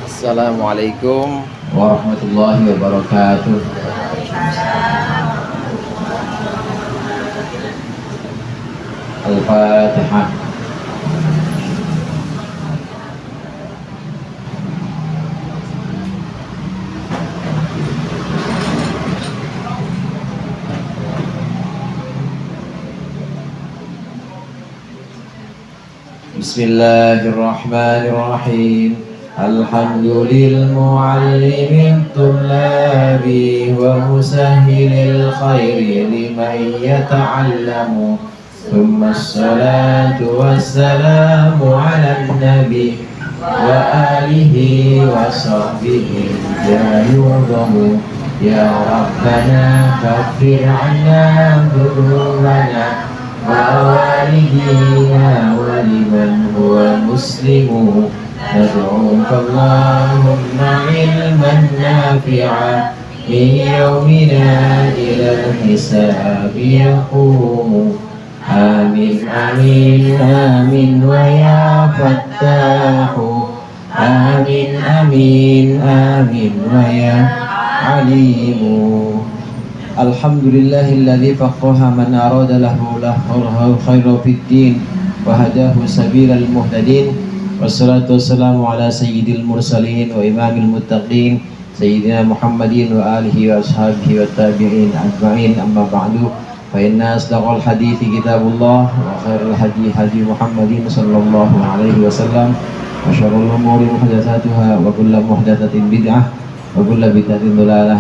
Assalamualaikum warahmatullahi wabarakatuh. Al-Fatihah. Bismillahirrahmanirrahim. Alhamdulil muallimil tullabi wa musahhilil khairi liman yata'allamu. Thumma assalatu wassalamu ala nabi wa alihi wa sahbihi ya yurdamu. Ya Rabbana kaffir anna dhurrana ووالدينا ولمن هو مسلم ندعوك اللهم علما نافعا من يومنا إلى الحساب يقوم. آمين آمين آمين ويا فتاح. آمين آمين آمين ويا عليم. Alhamdulillahilladzi faqaha man arada lahu khairu fid din wa hadahu sabilal muhtadin. Wassalatu wassalamu ala sayyidil mursalin wa imamil muttaqin sayyidina Muhammadin wa alihi wa ashabihi wa tabi'in ajma'in. Amma ba'du, fa inna asdaqal hadithi kitabullah wa khairul hadi hadi Muhammadin sallallahu alaihi wasallam wa syarrul umuri muhdatsatuha wa kullu muhdatsatin bid'ah wa kullu bid'atin dhalalah.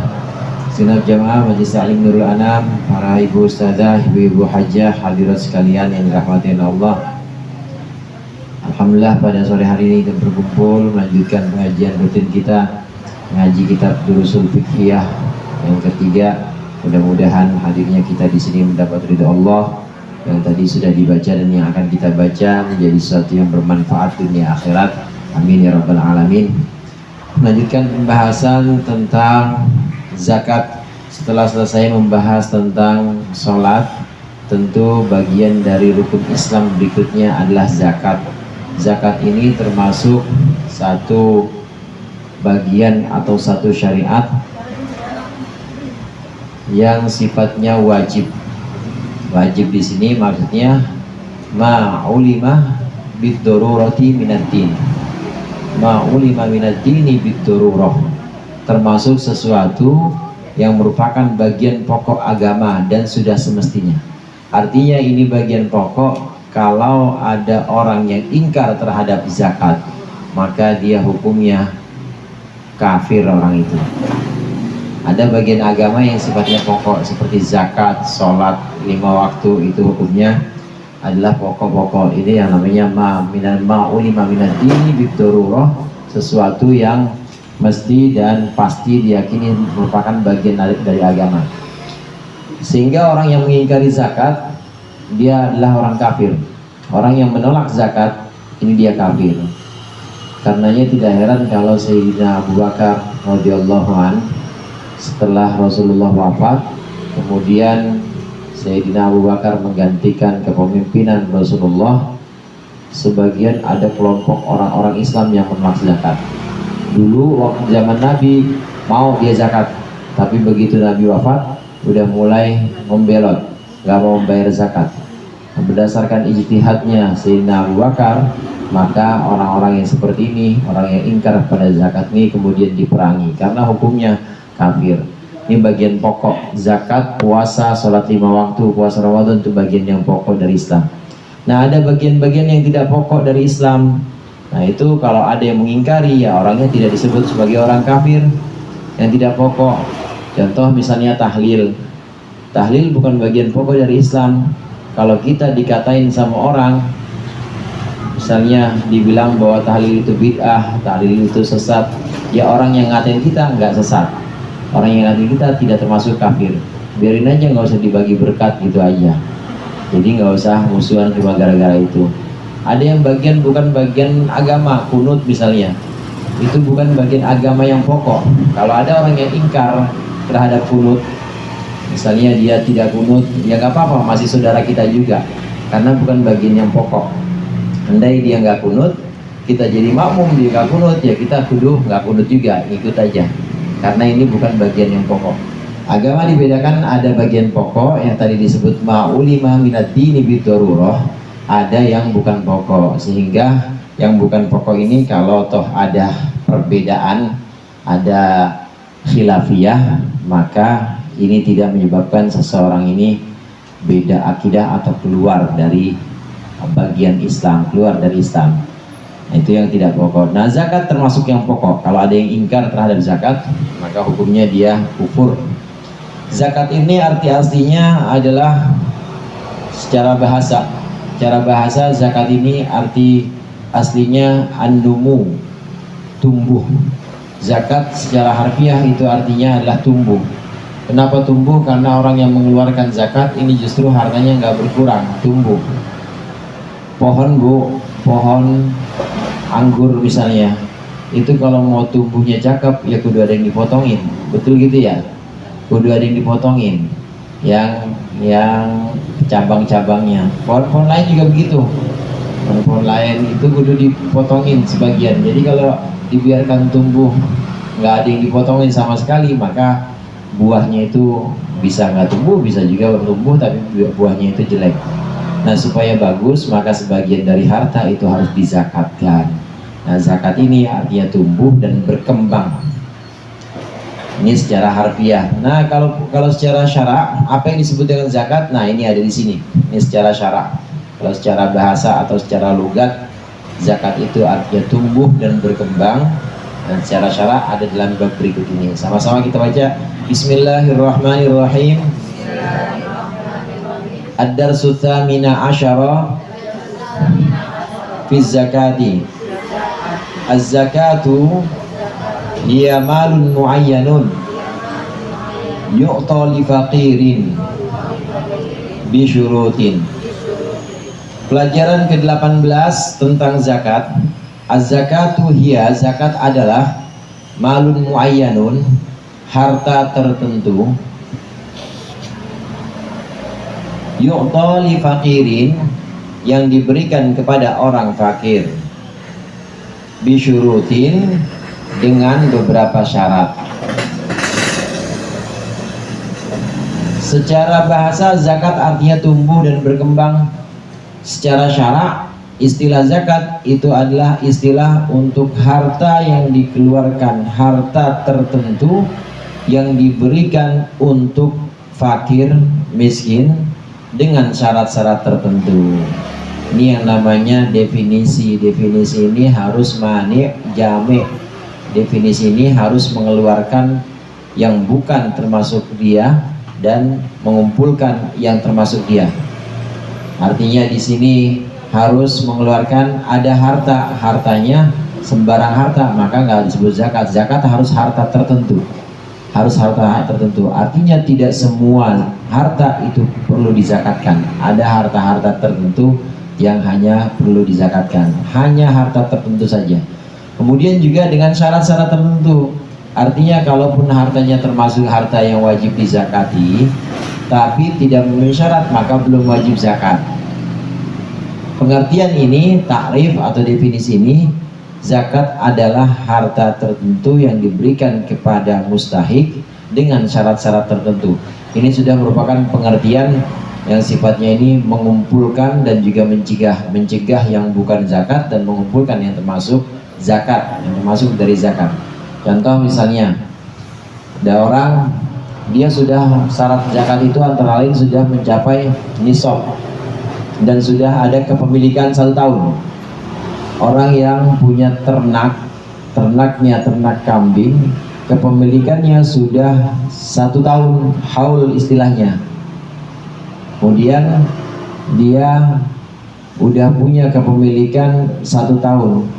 Senap jamaah Majelis Ta'lim Nurul Anam, para ibu ustazah, ibu-ibu hajah, hadirat sekalian yang dirahmati Allah. Alhamdulillah pada sore hari ini kita berkumpul melanjutkan pengajian rutin kita, mengaji kitab Durusul Fiqhiyah yang ketiga. Mudah-mudahan hadirnya kita di sini mendapat ridha Allah yang tadi sudah dibaca dan yang akan kita baca menjadi sesuatu yang bermanfaat dunia akhirat. Amin ya rabbal alamin. Melanjutkan pembahasan tentang zakat. Setelah selesai membahas tentang sholat, tentu bagian dari rukun Islam berikutnya adalah zakat. Zakat ini termasuk satu bagian atau satu syariat yang sifatnya wajib. Wajib di sini maksudnya ma'ulima bid-darurati minad-din. Ma'ulima minad-dini bid-darurah, termasuk sesuatu yang merupakan bagian pokok agama dan sudah semestinya. Artinya ini bagian pokok. Kalau ada orang yang ingkar terhadap zakat, maka dia hukumnya kafir orang itu. Ada bagian agama yang sifatnya pokok seperti zakat, sholat, 5 waktu, itu hukumnya adalah pokok-pokok. Ini yang namanya ma'ulima minad-dini bid-darurah, sesuatu yang mesti dan pasti diyakini merupakan bagian dari agama. Sehingga orang yang mengingkari zakat, dia adalah orang kafir. Orang yang menolak zakat, ini dia kafir. Karenanya tidak heran kalau Sayyidina Abu Bakar radhiyallahu an, setelah Rasulullah wafat, kemudian Sayyidina Abu Bakar menggantikan kepemimpinan Rasulullah. Sebagian ada kelompok orang-orang Islam yang menolak zakat. Dulu waktu zaman Nabi mau dia zakat, tapi begitu Nabi wafat udah mulai membelot, gak mau membayar zakat. Berdasarkan ijtihadnya Sayyidina Abu Bakar, maka orang-orang yang seperti ini, orang yang ingkar pada zakat ini kemudian diperangi karena hukumnya kafir. Ini bagian pokok. Zakat, puasa, sholat 5 waktu, puasa Ramadan itu bagian yang pokok dari Islam. Nah, ada bagian-bagian yang tidak pokok dari Islam. Nah, itu kalau ada yang mengingkari, ya orangnya tidak disebut sebagai orang kafir yang tidak pokok. Contoh misalnya tahlil. Tahlil bukan bagian pokok dari Islam. Kalau kita dikatain sama orang, misalnya dibilang bahwa tahlil itu bid'ah, tahlil itu sesat, ya orang yang ngatain kita nggak sesat. Orang yang ngatain kita tidak termasuk kafir. Biarin aja, nggak usah dibagi berkat gitu aja. Jadi nggak usah musuhan cuma gara-gara itu. Ada yang bagian bukan bagian agama, kunut misalnya, itu bukan bagian agama yang pokok. Kalau ada orang yang ingkar terhadap kunut, misalnya dia tidak kunut, ya nggak apa-apa, masih saudara kita juga, karena bukan bagian yang pokok. Andai dia nggak kunut, kita jadi makmum dia nggak kunut, ya kita kudu nggak kunut juga, ikut aja, karena ini bukan bagian yang pokok. Agama dibedakan, ada bagian pokok yang tadi disebut ma'ulima minad dini biddarurah, ada yang bukan pokok. Sehingga yang bukan pokok ini kalau toh ada perbedaan, ada khilafiyah, maka ini tidak menyebabkan seseorang ini beda akidah atau keluar dari bagian Islam, keluar dari Islam. Nah, itu yang tidak pokok. Nah, zakat termasuk yang pokok. Kalau ada yang ingkar terhadap zakat, maka hukumnya dia kufur. Zakat ini arti aslinya adalah secara bahasa. Secara bahasa zakat ini arti aslinya andumu, tumbuh. Zakat secara harfiah itu artinya adalah tumbuh. Kenapa tumbuh? Karena orang yang mengeluarkan zakat ini justru hartanya nggak berkurang, tumbuh. Pohon bu, pohon anggur misalnya, itu kalau mau tumbuhnya cakep ya kudu ada yang dipotongin, betul gitu ya? Kudu ada yang dipotongin, yang cabang-cabangnya. Pohon-pohon lain juga begitu. Pohon-pohon lain itu kudu dipotongin sebagian. Jadi kalau dibiarkan tumbuh nggak ada yang dipotongin sama sekali, maka buahnya itu bisa nggak tumbuh, bisa juga tumbuh tapi buahnya itu jelek. Nah, supaya bagus maka sebagian dari harta itu harus dizakatkan. Nah, zakat ini artinya tumbuh dan berkembang. Ini secara harfiah. Nah, kalau secara syara, apa yang disebut dengan zakat? Nah, ini ada di sini. Ini secara syara. Kalau secara bahasa atau secara logat, zakat itu artinya tumbuh dan berkembang. Dan secara syara ada dalam bab berikut ini. Sama-sama kita baca. Bismillahirrahmanirrahim. Ad-darsu tsamina asyara fi zakati. Az-zakatu hiya malun muayyanun yu'ta li faqirin bi syurutin. Pelajaran ke-18 tentang zakat. Az-zakatu hiya, zakat adalah malun muayyanun, harta tertentu, yu'ta li faqirin, yang diberikan kepada orang fakir, bisyurutin, dengan beberapa syarat. Secara bahasa zakat artinya tumbuh dan berkembang. Secara syara, istilah zakat itu adalah istilah untuk harta yang dikeluarkan, harta tertentu yang diberikan untuk fakir, miskin, dengan syarat-syarat tertentu. Ini yang namanya definisi. Definisi ini harus mani' jami'. Definisi ini harus mengeluarkan yang bukan termasuk dia dan mengumpulkan yang termasuk dia. Artinya di sini harus mengeluarkan ada harta, hartanya sembarang harta maka nggak disebut zakat. Zakat harus harta tertentu, harus harta tertentu. Artinya tidak semua harta itu perlu dizakatkan. Ada harta-harta tertentu yang hanya perlu dizakatkan, hanya harta tertentu saja. Kemudian juga dengan syarat-syarat tertentu. Artinya kalaupun hartanya termasuk harta yang wajib dizakati tapi tidak memenuhi syarat, maka belum wajib zakat. Pengertian ini, takrif atau definisi ini, zakat adalah harta tertentu yang diberikan kepada mustahik dengan syarat-syarat tertentu. Ini sudah merupakan pengertian yang sifatnya ini mengumpulkan dan juga mencegah yang bukan zakat dan mengumpulkan yang termasuk zakat, yang termasuk dari zakat. Contoh misalnya, ada orang dia sudah syarat zakat itu antara lain sudah mencapai nisab dan sudah ada kepemilikan 1 tahun. Orang yang punya ternaknya ternak kambing, kepemilikannya sudah 1 tahun, haul istilahnya. Kemudian dia udah punya kepemilikan 1 tahun,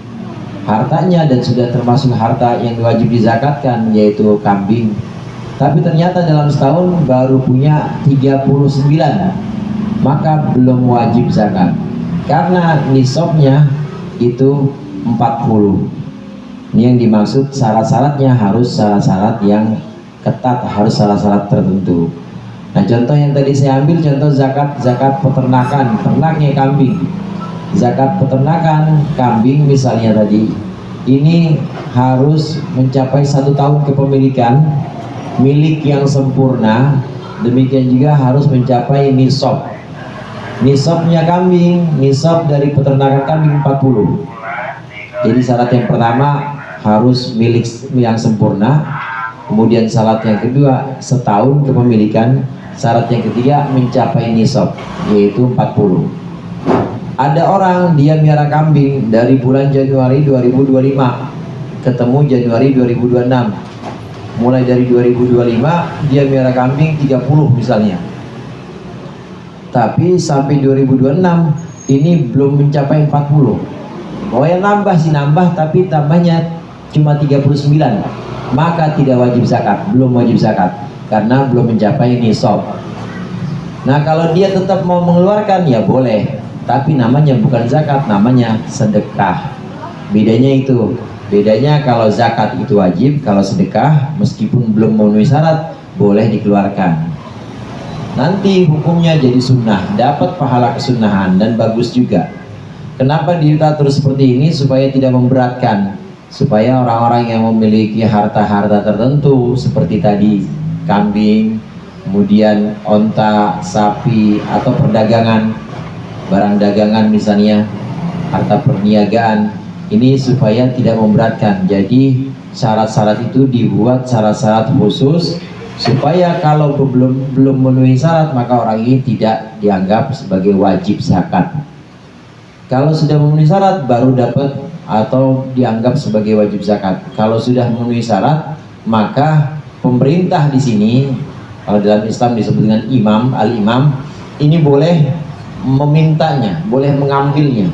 hartanya dan sudah termasuk harta yang wajib dizakatkan, yaitu kambing. Tapi ternyata dalam setahun baru punya 39, maka belum wajib zakat karena nisabnya itu 40. Ini yang dimaksud syarat-syaratnya harus syarat-syarat yang ketat, harus syarat-syarat tertentu. Nah, contoh yang tadi saya ambil contoh zakat peternakan, ternaknya kambing. Zakat peternakan kambing misalnya tadi, ini harus mencapai 1 tahun kepemilikan, milik yang sempurna. Demikian juga harus mencapai nisab. Nisabnya kambing, nisab dari peternakan kambing 40. Jadi syarat yang pertama harus milik yang sempurna. Kemudian syarat yang kedua 1 tahun kepemilikan. Syarat yang ketiga mencapai nisab, yaitu 40. Ada orang dia miara kambing dari bulan Januari 2025 ketemu Januari 2026. Mulai dari 2025 dia miara kambing 30 misalnya. Tapi sampai 2026 ini belum mencapai 40. Oh ya, nambah sih nambah, tapi tambahnya cuma 39. Maka tidak wajib zakat, belum wajib zakat karena belum mencapai nisab. Nah, kalau dia tetap mau mengeluarkan ya boleh, tapi namanya bukan zakat, namanya sedekah. Bedanya itu. Bedanya kalau zakat itu wajib, kalau sedekah meskipun belum memenuhi syarat boleh dikeluarkan. Nanti hukumnya jadi sunnah, dapat pahala kesunahan dan bagus juga. Kenapa diatur seperti ini? Supaya tidak memberatkan, supaya orang-orang yang memiliki harta-harta tertentu seperti tadi kambing, kemudian onta, sapi, atau perdagangan, barang dagangan misalnya, harta perniagaan, ini supaya tidak memberatkan. Jadi syarat-syarat itu dibuat syarat-syarat khusus supaya kalau belum memenuhi syarat maka orang ini tidak dianggap sebagai wajib zakat. Kalau sudah memenuhi syarat baru dapat atau dianggap sebagai wajib zakat. Kalau sudah memenuhi syarat maka pemerintah di sini, kalau dalam Islam disebut dengan imam, al-imam, ini boleh memintanya, boleh mengambilnya.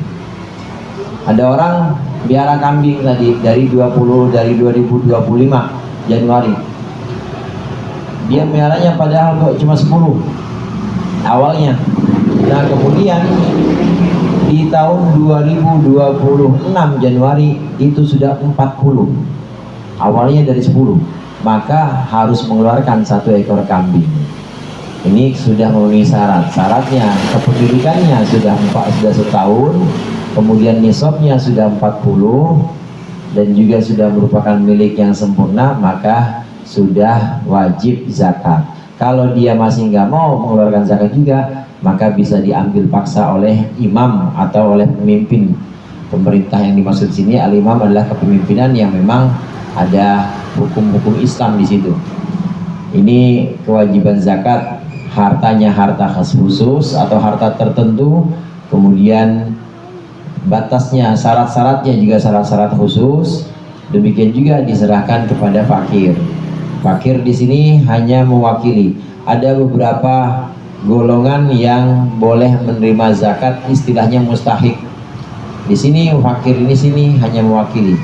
Ada orang biara kambing tadi dari 2025 Januari. Dia miaranya padahal kok cuma 10 awalnya. Nah, kemudian di tahun 2026 Januari itu sudah 40. Awalnya dari 10. Maka harus mengeluarkan 1 ekor kambing. Ini sudah memenuhi syarat. Syaratnya kepemilikannya sudah 1 tahun, kemudian nisabnya sudah 40 dan juga sudah merupakan milik yang sempurna, maka sudah wajib zakat. Kalau dia masih nggak mau mengeluarkan zakat juga, maka bisa diambil paksa oleh imam atau oleh pemimpin. Pemerintah yang dimaksud sini al-imam adalah kepemimpinan yang memang ada hukum-hukum Islam di situ. Ini kewajiban zakat, hartanya harta khas khusus atau harta tertentu, kemudian batasnya, syarat-syaratnya juga syarat-syarat khusus. Demikian juga diserahkan kepada fakir. Fakir di sini hanya mewakili. Ada beberapa golongan yang boleh menerima zakat, istilahnya mustahik. Di sini fakir ini sini hanya mewakili.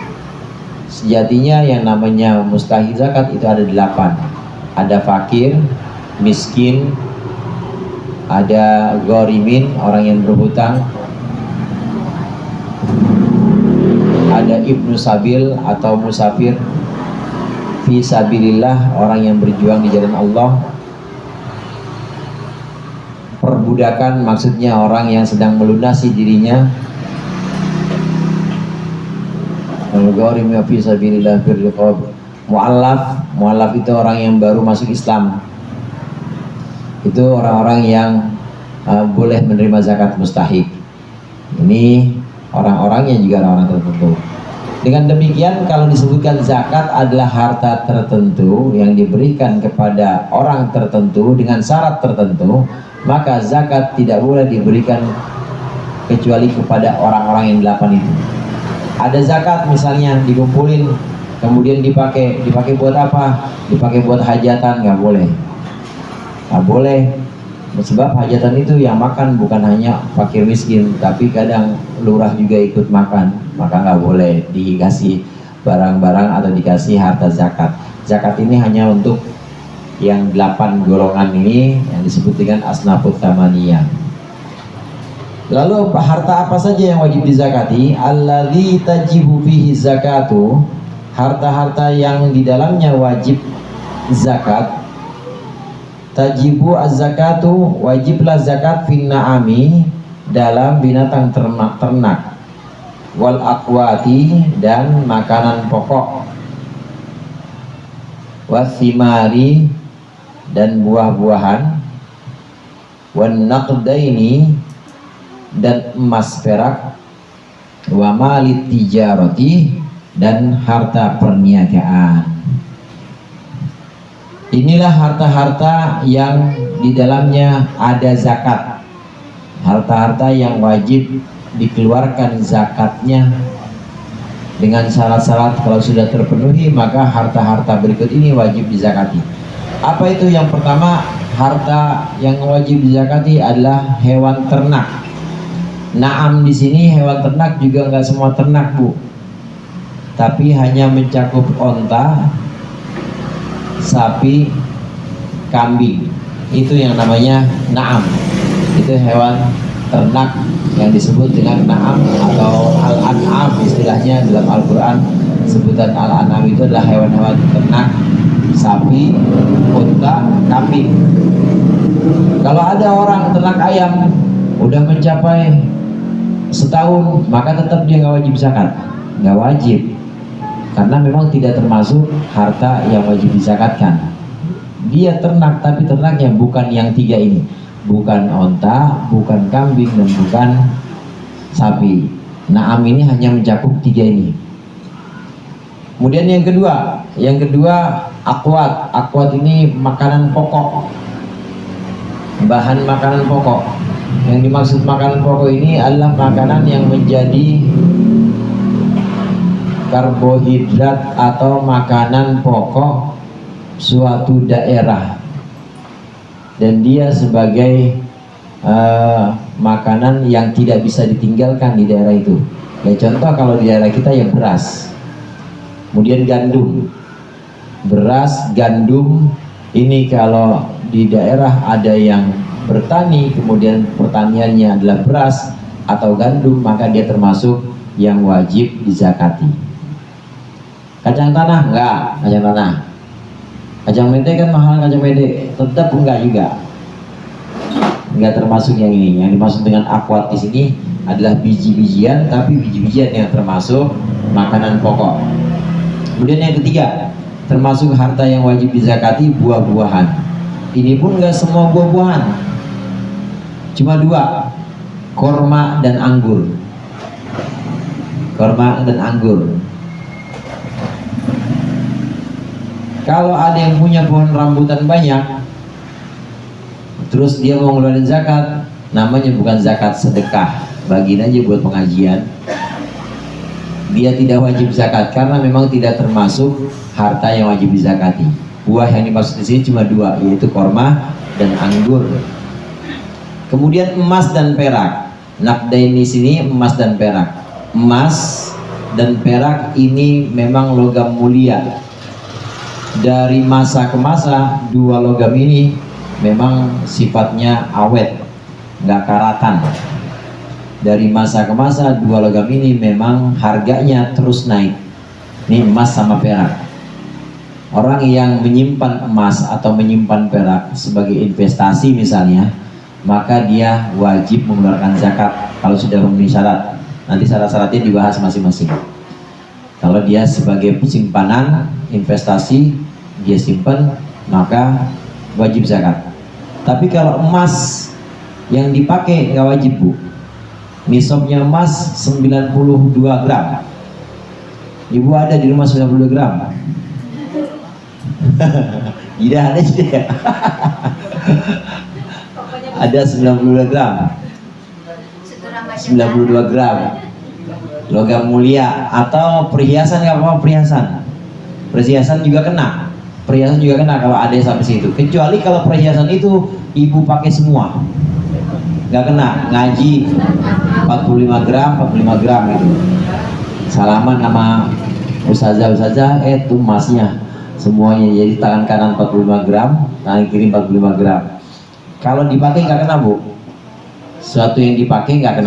Sejatinya yang namanya mustahik zakat itu ada 8. Ada fakir, miskin, ada ghorimin, orang yang berhutang, ada ibnu sabil atau musafir, fi sabilillah, orang yang berjuang di jalan Allah. Perbudakan maksudnya orang yang sedang melunasi dirinya. Al-gharim fi sabilillah fil riqab. Mu'allaf itu orang yang baru masuk Islam. Itu orang-orang yang boleh menerima zakat mustahik. Ini orang-orangnya juga orang-orang tertentu. Dengan demikian, kalau disebutkan zakat adalah harta tertentu yang diberikan kepada orang tertentu dengan syarat tertentu, maka zakat tidak boleh diberikan kecuali kepada orang-orang yang 8 itu. Ada zakat misalnya dikumpulin, kemudian dipakai buat apa? Dipakai buat hajatan, nggak boleh. Nggak boleh. Sebab hajatan itu yang makan bukan hanya fakir miskin, tapi kadang lurah juga ikut makan, maka nggak boleh dikasih barang-barang atau dikasih harta zakat. Zakat ini hanya untuk yang 8 golongan ini yang disebut dengan asnafut tamaniyah. Lalu harta apa saja yang wajib dizakati? Alladzi tajibu fihi zakatu, harta-harta yang di dalamnya wajib zakat. Tajibu az-zakatu, wajiblah zakat fin na'ami dalam binatang ternak, wal akwati dan makanan pokok, wasimari dan buah-buahan, wan naqdaini dan emas perak, wa malit tijarati dan harta perniagaan. Inilah harta-harta yang di dalamnya ada zakat, harta-harta yang wajib dikeluarkan zakatnya dengan syarat-syarat. Kalau sudah terpenuhi maka harta-harta berikut ini wajib dizakati. Apa itu? Yang pertama, harta yang wajib dizakati adalah hewan ternak. Naam di sini hewan ternak juga nggak semua ternak, Bu, tapi hanya mencakup onta, sapi, kambing. Itu yang namanya naam. Itu hewan ternak yang disebut dengan naam atau al-an'am istilahnya dalam Al-Quran. Sebutan al-an'am itu adalah hewan-hewan ternak, sapi, unta, kambing. Kalau ada orang ternak ayam udah mencapai setahun, maka tetap dia nggak wajib zakat, nggak wajib, karena memang tidak termasuk harta yang wajib dizakatkan. Dia ternak, tapi ternaknya bukan yang tiga ini, bukan onta, bukan kambing, dan bukan sapi. Naam ini hanya mencakup tiga ini. Kemudian yang kedua akwat. Akwat ini makanan pokok, bahan makanan pokok. Yang dimaksud makanan pokok ini adalah makanan yang menjadi karbohidrat atau makanan pokok suatu daerah, dan dia sebagai makanan yang tidak bisa ditinggalkan di daerah itu. Ya, contoh kalau di daerah kita ya beras, kemudian gandum. Beras, gandum ini kalau di daerah ada yang bertani, kemudian pertaniannya adalah beras atau gandum, maka dia termasuk yang wajib dizakati. Kacang tanah enggak, kacang tanah. Kacang mete kan mahal, kacang mete tetap enggak juga, enggak termasuk yang ini. Yang dimaksud dengan akwat di sini adalah biji-bijian, tapi biji-bijian yang termasuk makanan pokok. Kemudian yang ketiga, termasuk harta yang wajib dizakati buah-buahan. Ini pun enggak semua buah-buahan, cuma dua, korma dan anggur. Korma dan anggur. Kalau ada yang punya pohon rambutan banyak, terus dia mau ngeluarin zakat, namanya bukan zakat sedekah, bagiin aja buat pengajian. Dia tidak wajib zakat karena memang tidak termasuk harta yang wajib dizakati. Buah yang dimaksud di sini cuma dua, yaitu korma dan anggur. Kemudian emas dan perak. Naqdain di sini emas dan perak. Emas dan perak ini memang logam mulia. Dari masa ke masa, dua logam ini memang sifatnya awet, nggak karatan. Dari masa ke masa, dua logam ini memang harganya terus naik. Ini emas sama perak. Orang yang menyimpan emas atau menyimpan perak sebagai investasi misalnya, maka dia wajib mengeluarkan zakat kalau sudah memenuhi syarat. Nanti syarat-syaratnya dibahas masing-masing. Kalau dia sebagai simpanan investasi, dia simpan, maka wajib zakat. Tapi kalau emas yang dipakai nggak wajib, Bu. Nisabnya emas 92 gram. Ibu ada di rumah 92 gram? Tidak ada sih ya. Ada 92 gram. 92 gram logam mulia. Atau perhiasan, nggak apa-apa, perhiasan juga kena. Perhiasan juga kena kalau ada sampai situ. Kecuali kalau perhiasan itu ibu pakai semua, nggak kena. Ngaji 45 gram itu. Salaman sama ustazah itu emasnya semuanya, jadi tangan kanan 45 gram, tangan kiri 45 gram. Kalau dipakai nggak kena, Bu. Suatu yang dipakai nggak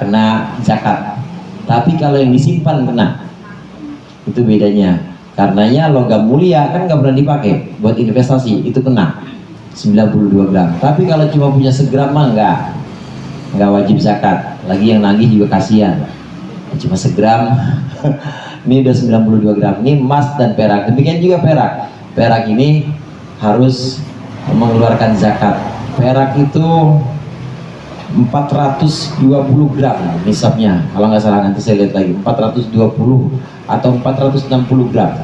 kena zakat. Tapi kalau yang disimpan kena. Itu bedanya. Karenanya logam mulia kan nggak pernah dipakai, buat investasi itu kena 92 gram. Tapi kalau cuma punya segram mah nggak wajib zakat. Lagi yang nagih juga kasihan, cuma segram. Ini udah 92 gram. Ini emas dan perak. Demikian juga perak. Perak ini harus mengeluarkan zakat. Perak itu 420 gram nisabnya. Kalau nggak salah nanti saya lihat lagi. 420 atau 460 gram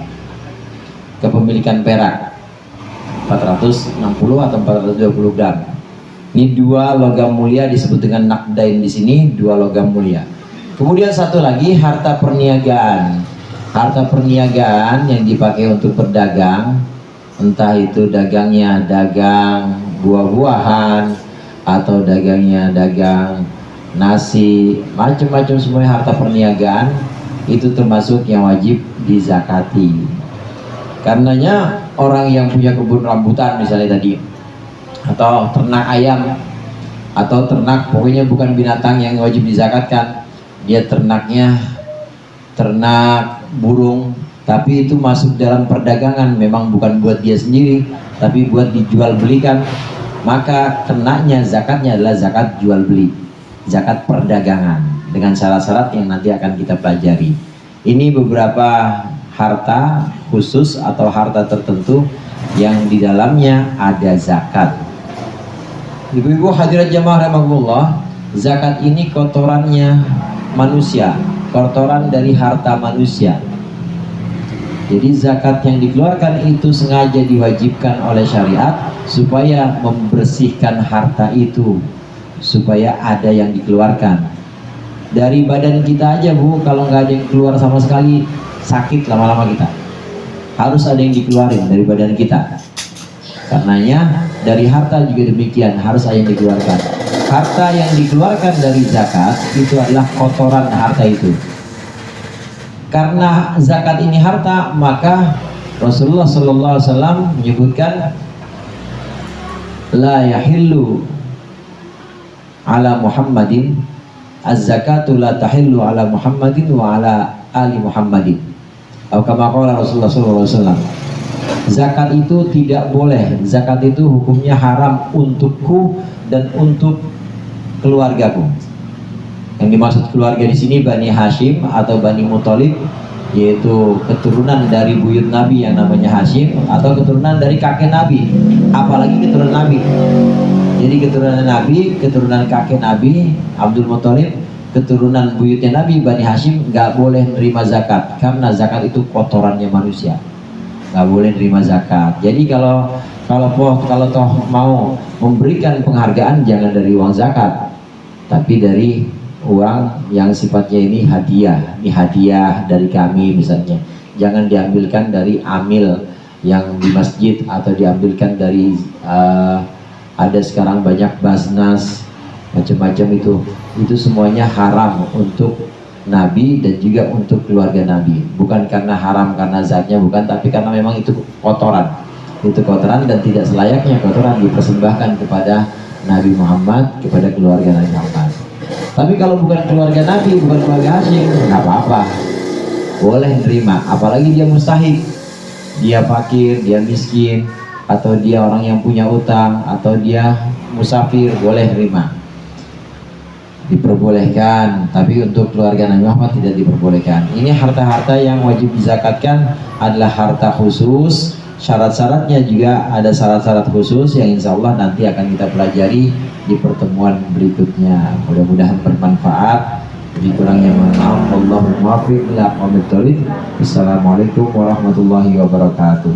kepemilikan perak. 460 atau 420 gram. Ini dua logam mulia disebut dengan nakdain di sini, dua logam mulia. Kemudian satu lagi harta perniagaan. Harta perniagaan yang dipakai untuk berdagang, entah itu dagangnya dagang buah-buahan atau dagangnya dagang nasi, macam-macam semuanya harta perniagaan itu termasuk yang wajib dizakati. Karenanya orang yang punya kebun rambutan misalnya tadi, atau ternak ayam, atau ternak, pokoknya bukan binatang yang wajib dizakatkan, dia ternaknya ternak burung, tapi itu masuk dalam perdagangan, memang bukan buat dia sendiri tapi buat dijual belikan, maka kenanya zakatnya adalah zakat jual beli, zakat perdagangan dengan syarat-syarat yang nanti akan kita pelajari. Ini beberapa harta khusus atau harta tertentu yang di dalamnya ada zakat. Ibu-ibu hadirat jamaah rahimakumullah, zakat ini kotorannya manusia, kotoran dari harta manusia. Jadi zakat yang dikeluarkan itu sengaja diwajibkan oleh syariat supaya membersihkan harta itu, supaya ada yang dikeluarkan. Dari badan kita aja Bu, kalau nggak ada yang keluar sama sekali, sakit lama-lama kita. Harus ada yang dikeluarin dari badan kita. Karenanya dari harta juga demikian, harus ada yang dikeluarkan. Harta yang dikeluarkan dari zakat itu adalah kotoran harta itu. Karena zakat ini harta, maka Rasulullah SAW menyebutkan la yahillu ala Muhammadin az-zakatu la tahillu ala Muhammadin wa ala ali Muhammadin. Atau kama qala Rasulullah SAW, zakat itu tidak boleh, zakat itu hukumnya haram untukku dan untuk keluargaku. Yang dimaksud keluarga di sini Bani Hashim atau Bani Muthalib, yaitu keturunan dari buyut Nabi yang namanya Hashim, atau keturunan dari kakek Nabi, apalagi keturunan Nabi. Jadi keturunan Nabi, keturunan kakek Nabi Abdul Muthalib, keturunan buyutnya Nabi Bani Hashim nggak boleh nerima zakat, karena zakat itu kotorannya manusia, nggak boleh nerima zakat. Jadi kalau toh mau memberikan penghargaan, jangan dari uang zakat, tapi dari uang yang sifatnya ini hadiah dari kami misalnya. Jangan diambilkan dari amil yang di masjid, atau diambilkan dari ada sekarang banyak basnas macam-macam, itu semuanya haram untuk Nabi dan juga untuk keluarga Nabi. Bukan karena haram karena zatnya, bukan, tapi karena memang itu kotoran, dan tidak selayaknya kotoran dipersembahkan kepada Nabi Muhammad, kepada keluarga Nabi Muhammad. Tapi kalau bukan keluarga Nabi, bukan keluarga Hashim, nggak apa-apa, boleh nerima. Apalagi dia mustahik, dia fakir, dia miskin, atau dia orang yang punya utang, atau dia musafir, boleh nerima, diperbolehkan. Tapi untuk keluarga Nabi Muhammad tidak diperbolehkan. Ini harta-harta yang wajib dizakatkan adalah harta khusus. Syarat-syaratnya juga ada syarat-syarat khusus yang insya Allah nanti akan kita pelajari di pertemuan berikutnya. Mudah-mudahan bermanfaat. Lebih kurangnya mohon maaf. Wallahul muwaffiq ila aqwamit thoriq. Assalamualaikum warahmatullahi wabarakatuh.